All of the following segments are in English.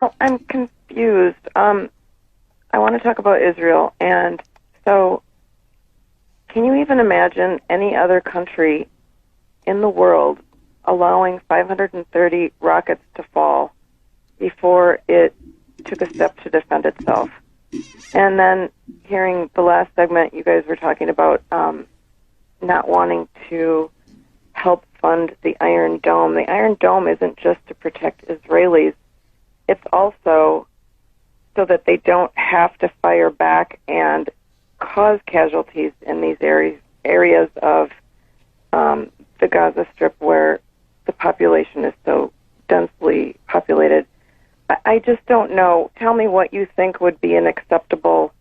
Well, I'm confused. I want to talk about Israel, and so can you even imagine any other country in the world allowing 530 rockets to fall before it took a step to defend itself? And then hearing the last segment, you guys were talking about not wanting to help fund the Iron Dome. The Iron Dome isn't just to protect Israelis. It's also so that they don't have to fire back and cause casualties in these areas of the Gaza Strip where the population is so densely populated. I just don't know. Tell me what you think would be an acceptable.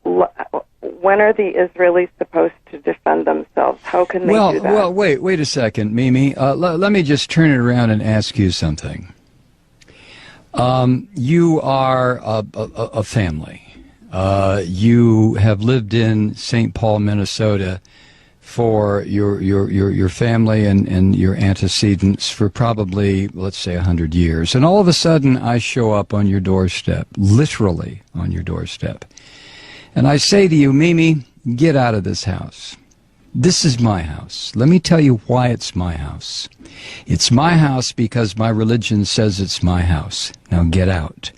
When are the Israelis supposed to defend themselves? How can they do that? Well, wait a second, Mimi. Let me just turn it around and ask you something. You are a family. You have lived in St. Paul, Minnesota, for your family and your antecedents for probably, let's say, 100 years. And all of a sudden, I show up on your doorstep, literally on your doorstep. And I say to you, Mimi, get out of this house. This is my house. Let me tell you why it's my house. It's my house because my religion says it's my house. Now get out.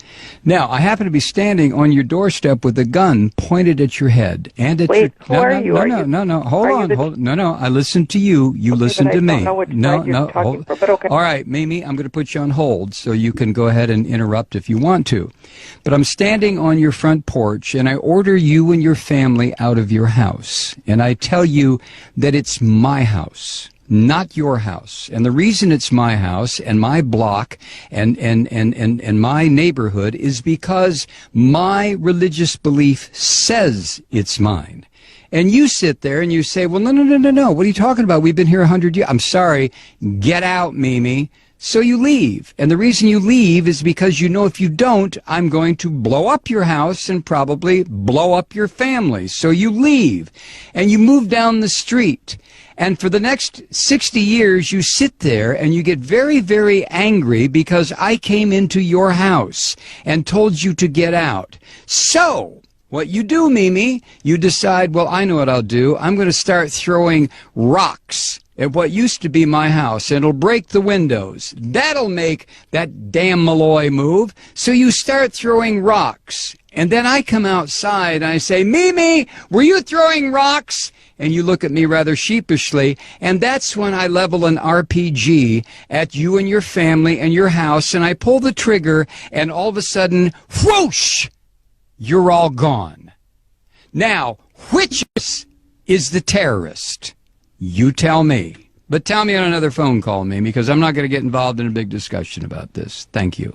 Now, I happen to be standing on your doorstep with a gun pointed at your head and at Wait, your... who are you? No. Hold on. No. I listened to you. You okay, listened to me. I don't know which side you're talking for, but okay. All right, Mimi, I'm going to put you on hold so you can go ahead and interrupt if you want to. But I'm standing on your front porch, and I order you and your family out of your house. And I tell you that it's my house, not your house. And the reason it's my house and my block and my neighborhood is because my religious belief says it's mine. And you sit there and you say, well, no. What are you talking about? We've been here 100 years. I'm sorry. Get out, Mimi. So you leave. And the reason you leave is because you know if you don't, I'm going to blow up your house and probably blow up your family. So you leave and you move down the street. And for the next 60 years, you sit there and you get very, very angry because I came into your house and told you to get out. So what you do, Mimi, you decide, well, I know what I'll do. I'm going to start throwing rocks at what used to be my house, and it'll break the windows. That'll make that damn Malloy move. So you start throwing rocks. And then I come outside and I say, Mimi, were you throwing rocks? And you look at me rather sheepishly, and that's when I level an RPG at you and your family and your house, and I pull the trigger, and all of a sudden, whoosh, you're all gone. Now, which is the terrorist? You tell me. But tell me on another phone call, Mimi, because I'm not going to get involved in a big discussion about this. Thank you.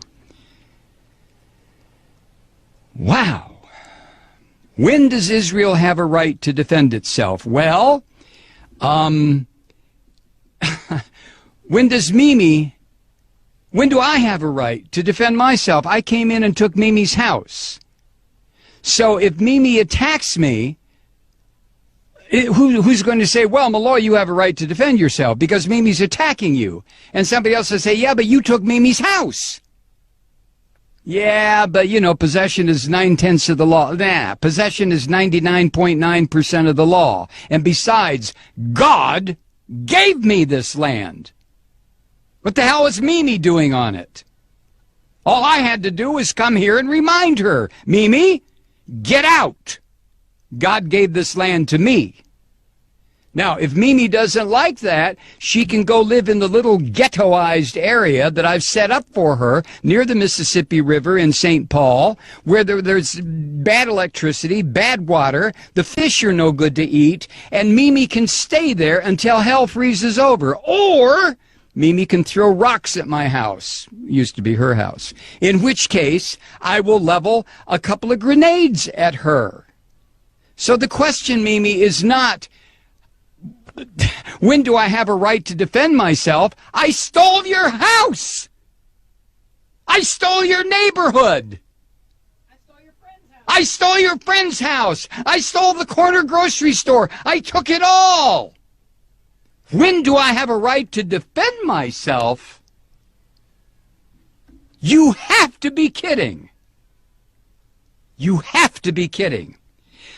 Wow. When does Israel have a right to defend itself? Well, when do I have a right to defend myself? I came in and took Mimi's house. So if Mimi attacks me, who's going to say, well, Malloy, you have a right to defend yourself because Mimi's attacking you? And somebody else will say, yeah, but you took Mimi's house. Yeah, but, possession is 9/10 of the law. Nah, possession is 99.9% of the law. And besides, God gave me this land. What the hell is Mimi doing on it? All I had to do was come here and remind her, Mimi, get out. God gave this land to me. Now, if Mimi doesn't like that, she can go live in the little ghettoized area that I've set up for her near the Mississippi River in St. Paul, where there's bad electricity, bad water, the fish are no good to eat, and Mimi can stay there until hell freezes over. Or Mimi can throw rocks at my house. Used to be her house. In which case, I will level a couple of grenades at her. So the question, Mimi, is not, when do I have a right to defend myself? I stole your house. I stole your neighborhood. I stole your friend's house. I stole your friend's house. I stole the corner grocery store. I took it all. When do I have a right to defend myself? You have to be kidding. You have to be kidding.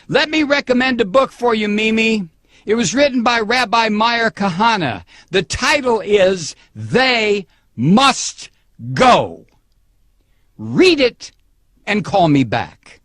Let me recommend a book for you, Mimi. It was written by Rabbi Meir Kahana. The title is They Must Go. Read it and call me back.